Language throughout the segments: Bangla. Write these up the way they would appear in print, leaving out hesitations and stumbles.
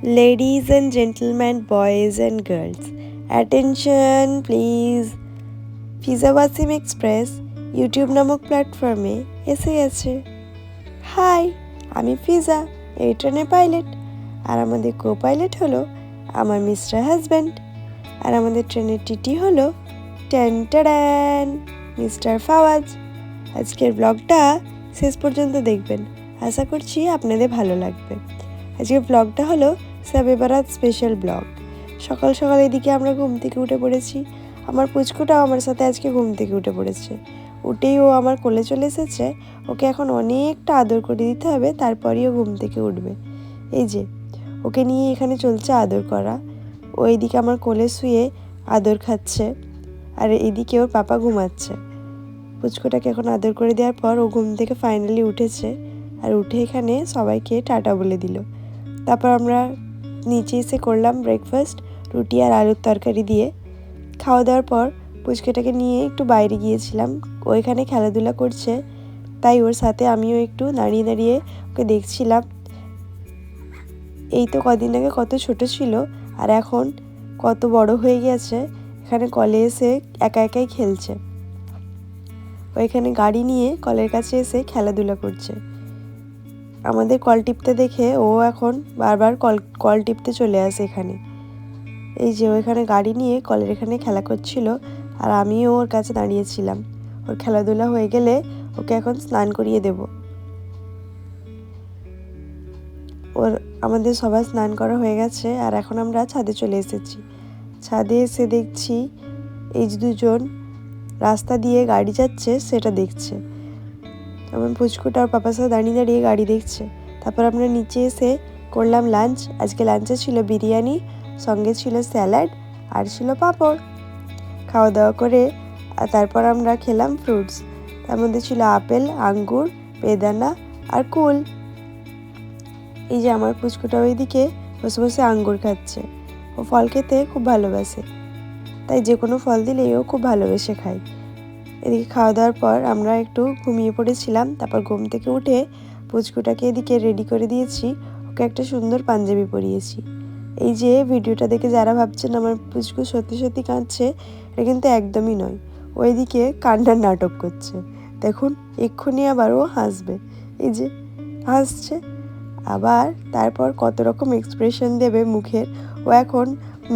Ladies and gentlemen, boys and girls, attention please. ফিজা Wasim express YouTube নামক প্ল্যাটফর্মে এসে গেছে। হাই, আমি ফিজা, এই ট্রেনের পাইলট। আর আমাদের কো পাইলট হলো আমার মিস্টার হাজব্যান্ড। আর আমাদের ট্রেনের টিটি হলো ট্যান মিস্টার ফাওয়াজ। আজকের ব্লগটা শেষ পর্যন্ত দেখবেন, আশা করছি আপনাদের ভালো লাগবে। আজকের ব্লগটা হলো শবে বারাত স্পেশাল ব্লগ। সকাল সকাল এদিকে আমরা ঘুম থেকে উঠে পড়েছি। আমার পুচকুটাও আমার সাথে আজকে ঘুম থেকে উঠে পড়েছে। উঠেই ও আমার কোলে চলে এসেছে। ওকে এখন অনেকটা আদর করে দিতে হবে, তারপরেই ও ঘুম থেকে উঠবে। এই যে ওকে নিয়ে এখানে চলছে আদর করা। ও এইদিকে আমার কোলে শুয়ে আদর খাচ্ছে, আর এইদিকে ওর পাপা ঘুমাচ্ছে। পুচকুটাকে এখন আদর করে দেওয়ার পর ও ঘুম থেকে ফাইনালি উঠেছে, আর উঠে এখানে সবাইকে টাটা বলে দিল। তারপর আমরা নিচে এসে করলাম ব্রেকফাস্ট, রুটি আর আলুর তরকারি দিয়ে। খাওয়া দাওয়ার পর পুচকেটাকে নিয়ে একটু বাইরে গিয়েছিলাম। ও এখানে খেলাধুলা করছে, তাই ওর সাথে আমিও একটু দাঁড়িয়ে দাঁড়িয়ে ওকে দেখছিলাম। এই তো কদিন আগে কত ছোট ছিল, আর এখন কত বড় হয়ে গেছে। এখানে কলে এসে একা একাই খেলছে। ও এখানে গাড়ি নিয়ে কলের কাছে এসে খেলাধুলা করছে। আমাদের কল টিপতে দেখে ও এখন বারবার কল টিপতে চলে আসে এখানে। এই যে ও এখানে গাড়ি নিয়ে কলের এখানে খেলা করছিল, আর আমিও ওর কাছে দাঁড়িয়েছিলাম। ওর খেলাধুলা হয়ে গেলে ওকে এখন স্নান করিয়ে দেব। আমাদের সবার স্নান করা হয়ে গেছে, আর এখন আমরা ছাদে চলে এসেছি। ছাদে এসে দেখছি এই যে দুজন রাস্তা দিয়ে গাড়ি যাচ্ছে সেটা দেখছে। আমার পুচকুটা আর পাপার সাথে দাঁড়িয়ে দাঁড়িয়ে গাড়ি দেখছে। তারপর আমরা নিচে এসে করলাম লাঞ্চ। আজকে লাঞ্চে ছিল বিরিয়ানি, সঙ্গে ছিল স্যালাড আর ছিল পাঁপড়। খাওয়া দাওয়া করে তারপর আমরা খেলাম ফ্রুটস। তার মধ্যে ছিল আপেল, আঙ্গুর, বেদানা আর কুল। এই যে আমার পুচকুটা ওইদিকে বসে বসে আঙ্গুর খাচ্ছে। ও ফল খেতে খুব ভালোবাসে, তাই যে কোনো ফল দিলেই ও খুব ভালোবেসে খায়। এদিকে খাওয়া দাওয়ার পর আমরা একটু ঘুমিয়ে পড়েছিলাম। তারপর ঘুম থেকে উঠে পুচকুটাকে এদিকে রেডি করে দিয়েছি। ওকে একটা সুন্দর পাঞ্জাবি পরিয়েছি। এই যে ভিডিওটা দেখে যারা ভাবছেন আমার পুচকু সত্যি সত্যি কাঁদছে, এটা কিন্তু একদমই নয়। ওইদিকে কান্নার নাটক করছে। দেখুন এক্ষুনি আবার ও হাসবে। এই যে হাসছে, আবার তারপর কত রকম এক্সপ্রেশন দেবে মুখের। ও এখন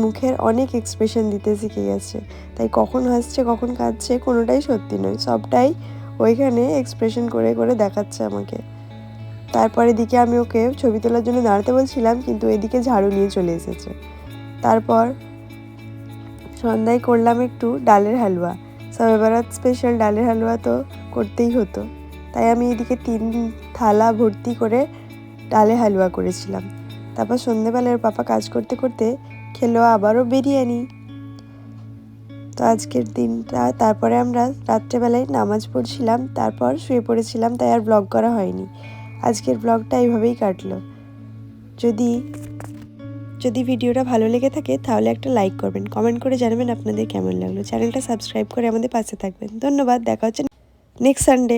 মুখের অনেক এক্সপ্রেশন দিতে শিখে গেছে, তাই কখন হাসছে কখন কাঁদছে কোনোটাই সত্যি নয়, সবটাই ওইখানে এক্সপ্রেশন করে করে দেখাচ্ছে আমাকে। তারপরে দিকে আমি ওকে ছবি তোলার জন্য দাঁড়াতে বলছিলাম, কিন্তু এদিকে ঝাড়ু নিয়ে চলে এসেছে। তারপর সন্ধ্যায় করলাম একটু ডালের হালুয়া। শবে বারাত স্পেশাল ডালের হালুয়া তো করতেই হতো, তাই আমি এদিকে 3 থালা ভর্তি করে ডালের হালুয়া করেছিলাম। তারপর সন্ধ্যেবেলার পাপা কাজ করতে করতে খেলো আবারও বিরিয়ানি। তো আজকের দিনটা তারপরে আমরা রাত্রেবেলায় নামাজ পড়ছিলাম, তারপর শুয়ে পড়েছিলাম, তাই আর ব্লগ করা হয়নি। আজকের ব্লগটা এইভাবেই কাটলো। যদি ভিডিওটা ভালো লেগে থাকে তাহলে একটা লাইক করবেন, কমেন্ট করে জানাবেন আপনাদের কেমন লাগলো। চ্যানেলটা সাবস্ক্রাইব করে আমাদের পাশে থাকবেন। ধন্যবাদ, দেখা হচ্ছে নেক্সট সানডে।